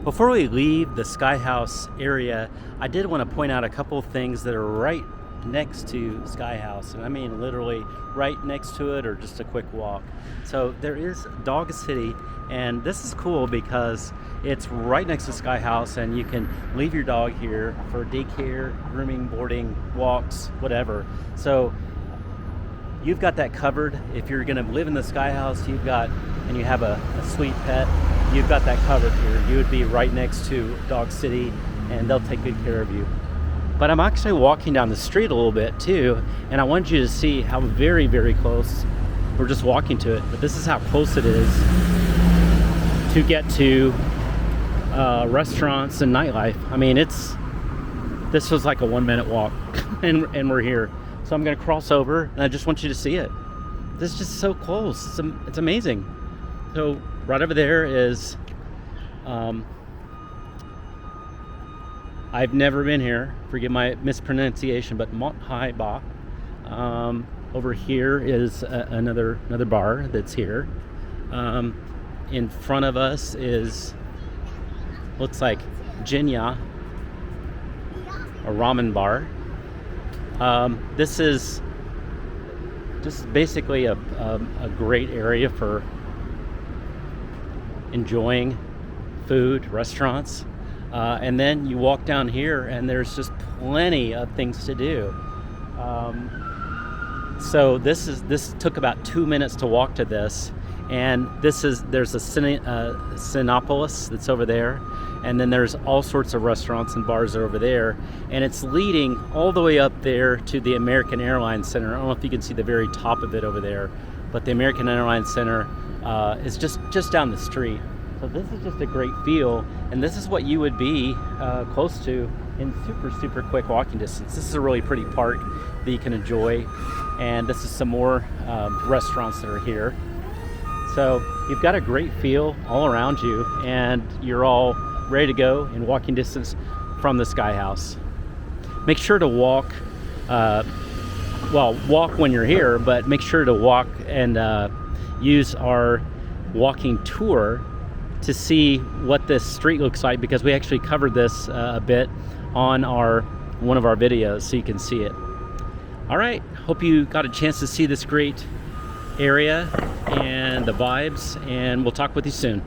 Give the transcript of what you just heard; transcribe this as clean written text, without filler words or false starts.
Before we leave the Skyhouse area, I did want to point out a couple of things that are right next to Skyhouse, and I mean literally right next to it or just a quick walk. So there is Dog City, and this is cool because it's right next to Skyhouse, and you can leave your dog here for daycare, grooming, boarding, walks, whatever. So you've got that covered. If you're going to live in the Skyhouse, and you have a sweet pet, you've got that covered here. You would be right next to Dog City, and they'll take good care of you. But I'm actually walking down the street a little bit too, and I want you to see how very, very close. We're just walking to it, but this is how close it is to get to restaurants and nightlife. I mean, this was like a 1-minute walk, and we're here. So I'm gonna cross over, and I just want you to see it. This is just so close. It's amazing. So right over there is, I've never been here, forgive my mispronunciation, but Mont Hai Ba. Over here is another bar that's here. In front of us looks like Jinya, a ramen bar. This is just basically a great area for enjoying food, restaurants. And then you walk down here and there's just plenty of things to do. So this took about 2 minutes to walk to this, and there's a Cinepolis that's over there, and then there's all sorts of restaurants and bars over there, and it's leading all the way up there to the American Airlines Center. I don't know if you can see the very top of it over there, but the American Airlines Center is just down the street. So this is just a great feel, and this is what you would be close to in super quick walking distance. This is a really pretty park that you can enjoy, and this is some more restaurants that are here. So you've got a great feel all around you, and you're all ready to go in walking distance from the Skyhouse. Make sure to walk when you're here, but make sure to walk and use our walking tour to see what this street looks like, because we actually covered this a bit on one of our videos, so you can see it. All right, hope you got a chance to see this great area and the vibes, and we'll talk with you soon.